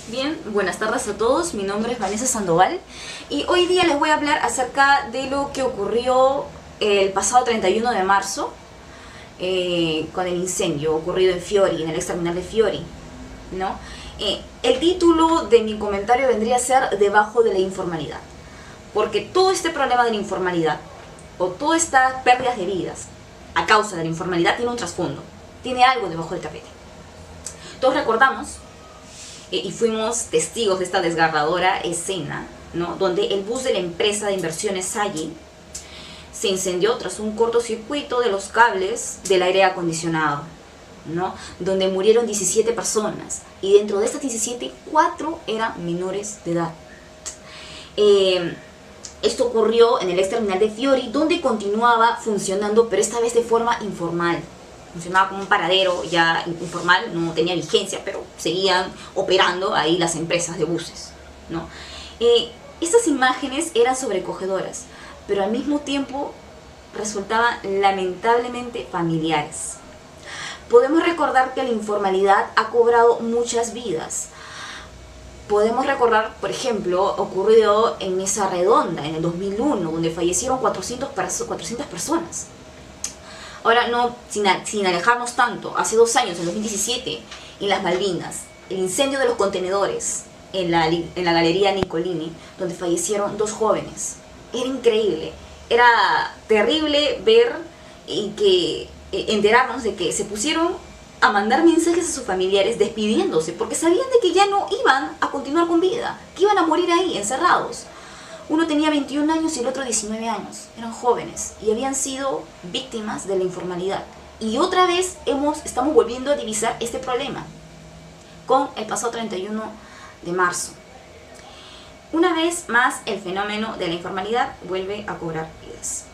Bien, buenas tardes a todos, mi nombre es Vanessa Sandoval y hoy día les voy a hablar acerca de lo que ocurrió el pasado 31 de marzo con el incendio ocurrido en Fiori, en el ex terminal de Fiori, ¿no? El título de mi comentario vendría a ser Debajo de la informalidad, porque todo este problema de la informalidad o todas estas pérdidas de vidas a causa de la informalidad tiene un trasfondo, tiene algo debajo del tapete. Todos recordamos y fuimos testigos de esta desgarradora escena, ¿no? Donde el bus de la empresa de inversiones Salle se incendió tras un cortocircuito de los cables del aire acondicionado, ¿no? Donde murieron 17 personas y dentro de estas 17, 4 eran menores de edad. Esto ocurrió en el ex terminal de Fiori, donde continuaba funcionando, pero esta vez de forma informal. Funcionaba como un paradero ya informal, no tenía vigencia, pero seguían operando ahí las empresas de buses, ¿no? Estas imágenes eran sobrecogedoras, pero al mismo tiempo resultaban lamentablemente familiares. Podemos recordar que la informalidad ha cobrado muchas vidas. Podemos recordar, por ejemplo, ocurrido en Mesa Redonda en el 2001, donde fallecieron 400 personas. Ahora, no, sin alejarnos tanto, hace 2 años, en 2017, en las Malvinas, el incendio de los contenedores en la Galería Nicolini, donde fallecieron 2 jóvenes. Era increíble, era terrible ver y enterarnos de que se pusieron a mandar mensajes a sus familiares despidiéndose, porque sabían de que ya no iban a continuar con vida, que iban a morir ahí, encerrados. Uno tenía 21 años y el otro 19 años. Eran jóvenes y habían sido víctimas de la informalidad. Y otra vez estamos volviendo a divisar este problema con el pasado 31 de marzo. Una vez más, el fenómeno de la informalidad vuelve a cobrar vidas.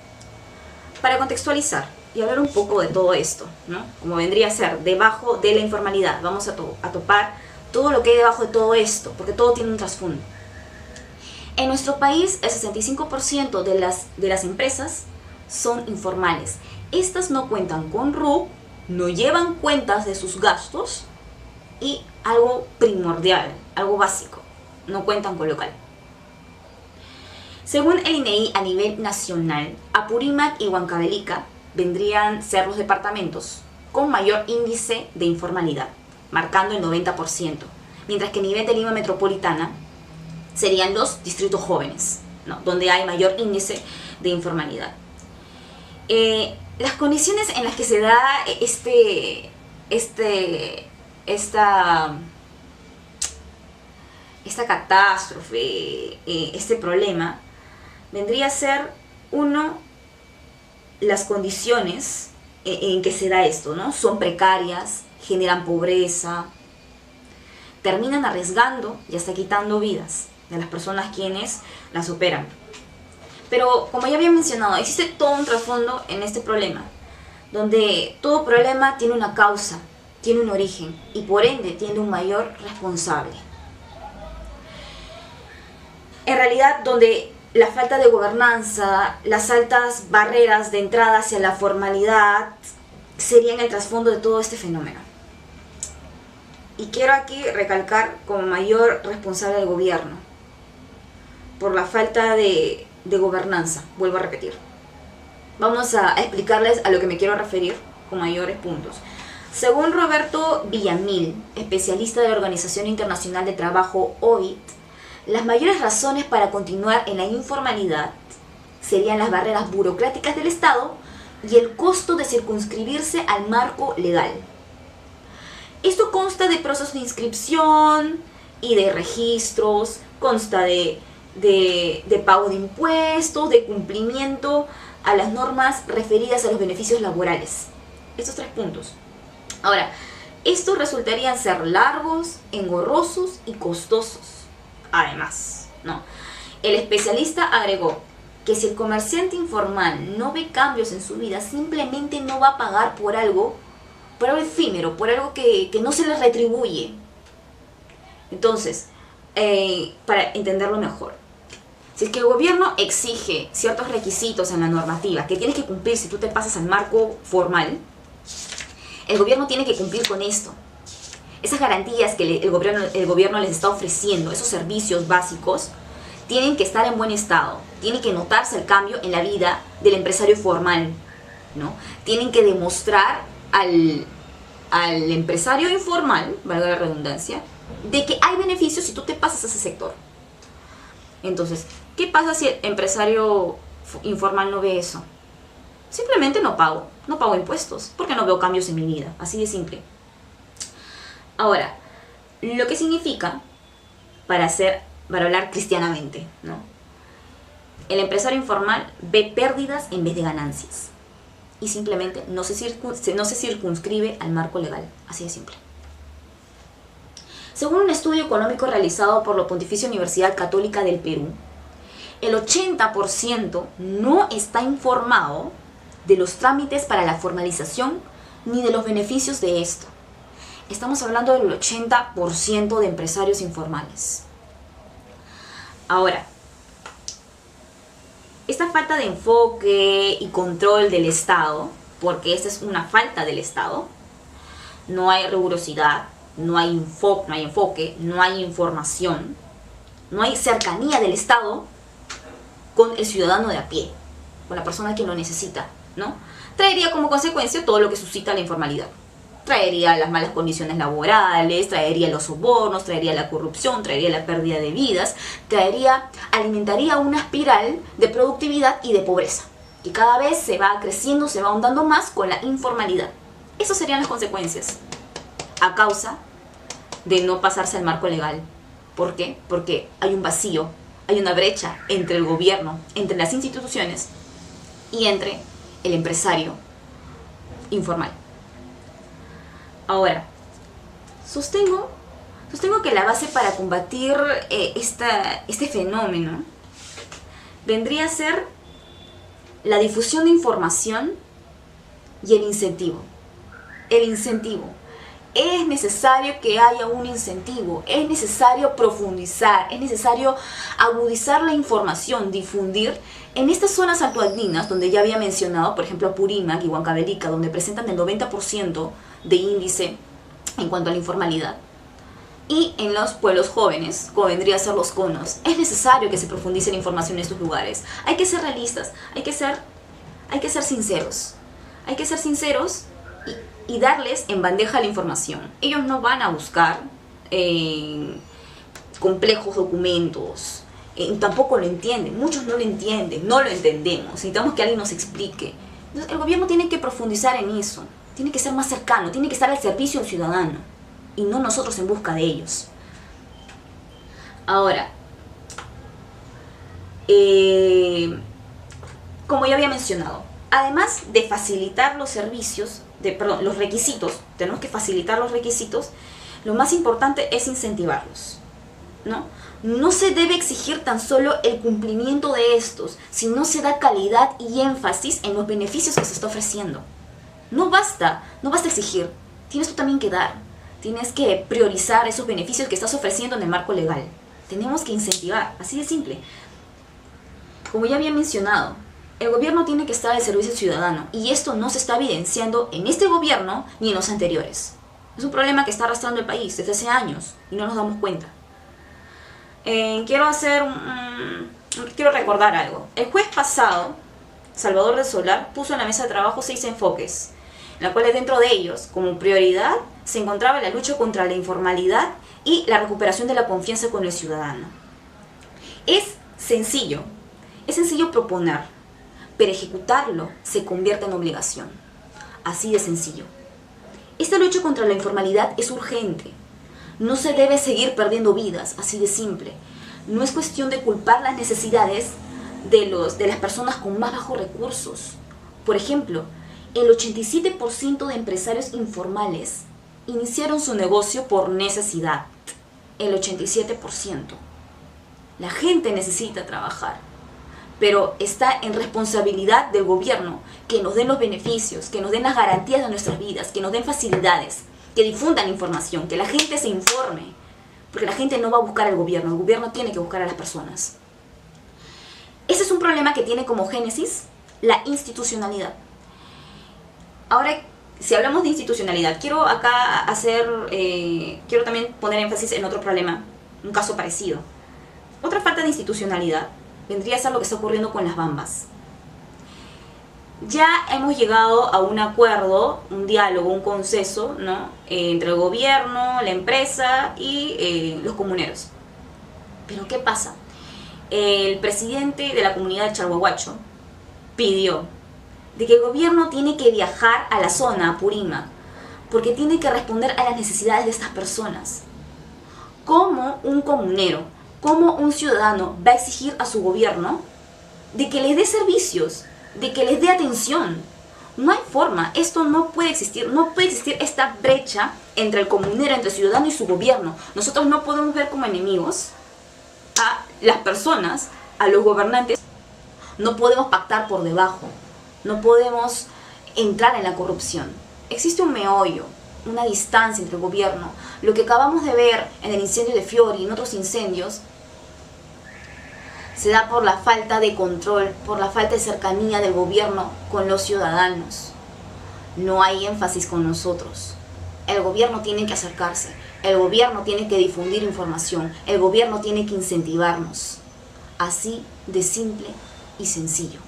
Para contextualizar y hablar un poco de todo esto, ¿no? Como vendría a ser debajo de la informalidad, vamos a topar todo lo que hay debajo de todo esto, porque todo tiene un trasfondo. En nuestro país, el 65% de las empresas son informales. Estas no cuentan con RUC, no llevan cuentas de sus gastos y algo primordial, algo básico, no cuentan con local. Según el INEI a nivel nacional, Apurímac y Huancavelica vendrían a ser los departamentos con mayor índice de informalidad, marcando el 90%, mientras que a nivel de Lima Metropolitana serían los distritos jóvenes, ¿no? Donde hay mayor índice de informalidad. Las condiciones en las que se da esta catástrofe, este problema, vendría a ser, uno, las condiciones en que se da esto, ¿no? Son precarias, generan pobreza, terminan arriesgando y hasta quitando vidas de las personas quienes las operan. Pero como ya había mencionado, existe todo un trasfondo en este problema, donde todo problema tiene una causa, tiene un origen y por ende tiene un mayor responsable. En realidad, donde la falta de gobernanza, las altas barreras de entrada hacia la formalidad serían el trasfondo de todo este fenómeno. Y quiero aquí recalcar como mayor responsable al gobierno por la falta de gobernanza, vuelvo a repetir. Vamos a explicarles a lo que me quiero referir con mayores puntos. Según Roberto Villamil, especialista de la Organización Internacional de Trabajo OIT, las mayores razones para continuar en la informalidad serían las barreras burocráticas del Estado y el costo de circunscribirse al marco legal. Esto consta de procesos de inscripción y de registros, consta de pago de impuestos, de cumplimiento a las normas referidas a los beneficios laborales. Estos 3 puntos. Ahora, estos resultarían ser largos, engorrosos y costosos. Además, ¿no? El especialista agregó que si el comerciante informal no ve cambios en su vida, simplemente no va a pagar por algo efímero, por algo que no se le retribuye. Entonces, para entenderlo mejor, si es que el gobierno exige ciertos requisitos en la normativa que tienes que cumplir si tú te pasas al marco formal, el gobierno tiene que cumplir con esto. esas garantías que el gobierno les está ofreciendo, esos servicios básicos, tienen que estar en buen estado, tiene que notarse el cambio en la vida del empresario formal, ¿no? Tienen que demostrar al empresario informal, valga la redundancia, de que hay beneficios si tú te pasas a ese sector. Entonces, ¿qué pasa si el empresario informal no ve eso? Simplemente no pago impuestos, porque no veo cambios en mi vida, así de simple. Ahora, lo que significa, para hablar cristianamente, ¿no? El empresario informal ve pérdidas en vez de ganancias. Y simplemente no se circunscribe al marco legal, así de simple. Según un estudio económico realizado por la Pontificia Universidad Católica del Perú, el 80% no está informado de los trámites para la formalización ni de los beneficios de esto. Estamos hablando del 80% de empresarios informales. Ahora, esta falta de enfoque y control del Estado, porque esta es una falta del Estado, no hay rigurosidad, no hay enfoque, no hay información, no hay cercanía del Estado con el ciudadano de a pie, con la persona que lo necesita, ¿no? Traería como consecuencia todo lo que suscita la informalidad. Traería las malas condiciones laborales, traería los sobornos, traería la corrupción, traería la pérdida de vidas, alimentaría una espiral de productividad y de pobreza, que cada vez se va creciendo, se va ahondando más con la informalidad. Esas serían las consecuencias, a causa de no pasarse al marco legal. ¿Por qué? Porque hay un vacío, hay una brecha entre el gobierno, entre las instituciones y entre el empresario informal. Ahora, sostengo que la base para combatir este fenómeno vendría a ser la difusión de información y el incentivo. El incentivo. Es necesario que haya un incentivo, es necesario profundizar, es necesario agudizar la información, difundir en estas zonas altoandinas, donde ya había mencionado, por ejemplo, Apurímac y Huancavelica, donde presentan el 90% de índice en cuanto a la informalidad. Y en los pueblos jóvenes, como vendría a ser los conos, es necesario que se profundice la información en estos lugares. Hay que ser realistas, hay que ser sinceros. Hay que ser sinceros y darles en bandeja la información. Ellos no van a buscar complejos documentos, tampoco lo entienden, muchos no lo entienden, no lo entendemos, necesitamos que alguien nos explique. Entonces, el gobierno tiene que profundizar en eso, tiene que ser más cercano, tiene que estar al servicio del ciudadano y no nosotros en busca de ellos. Ahora, como ya había mencionado, además de facilitar los requisitos, tenemos que facilitar los requisitos, lo más importante es incentivarlos, ¿no? No se debe exigir tan solo el cumplimiento de estos, sino se da calidad y énfasis en los beneficios que se está ofreciendo. No basta exigir, tienes tú también que dar, tienes que priorizar esos beneficios que estás ofreciendo en el marco legal. Tenemos que incentivar, así de simple. Como ya había mencionado, el gobierno tiene que estar al servicio del ciudadano y esto no se está evidenciando en este gobierno ni en los anteriores. Es un problema que está arrastrando el país desde hace años y no nos damos cuenta. Quiero recordar algo. El jueves pasado, Salvador del Solar puso en la mesa de trabajo 6 enfoques, en los cuales dentro de ellos, como prioridad, se encontraba la lucha contra la informalidad y la recuperación de la confianza con el ciudadano. Es sencillo proponer, pero ejecutarlo se convierte en obligación. Así de sencillo. Esta lucha contra la informalidad es urgente. No se debe seguir perdiendo vidas, así de simple. No es cuestión de culpar las necesidades de las personas con más bajos recursos. Por ejemplo, el 87% de empresarios informales iniciaron su negocio por necesidad. El 87%. La gente necesita trabajar, pero está en responsabilidad del gobierno que nos den los beneficios, que nos den las garantías de nuestras vidas, que nos den facilidades, que difundan información, que la gente se informe, porque la gente no va a buscar al gobierno, el gobierno tiene que buscar a las personas. Ese es un problema que tiene como génesis la institucionalidad. Ahora, si hablamos de institucionalidad, quiero acá quiero también poner énfasis en otro problema, un caso parecido. Otra falta de institucionalidad vendría a ser lo que está ocurriendo con las Bambas. Ya hemos llegado a un acuerdo, un diálogo, un consenso, ¿no? Entre el gobierno, la empresa y los comuneros. Pero ¿qué pasa? El presidente de la comunidad de Chalhuahuacho pidió de que el gobierno tiene que viajar a la zona, a Purímac, porque tiene que responder a las necesidades de estas personas. ¿Cómo un comunero, cómo un ciudadano va a exigir a su gobierno de que les dé servicios, de que les dé atención? No hay forma, esto no puede existir, no puede existir esta brecha entre el comunero, entre el ciudadano y su gobierno. Nosotros no podemos ver como enemigos a las personas, a los gobernantes. No podemos pactar por debajo, no podemos entrar en la corrupción. Existe un meollo, una distancia entre el gobierno. Lo que acabamos de ver en el incendio de Fiori y en otros incendios se da por la falta de control, por la falta de cercanía del gobierno con los ciudadanos. No hay énfasis con nosotros. El gobierno tiene que acercarse, el gobierno tiene que difundir información, el gobierno tiene que incentivarnos. Así de simple y sencillo.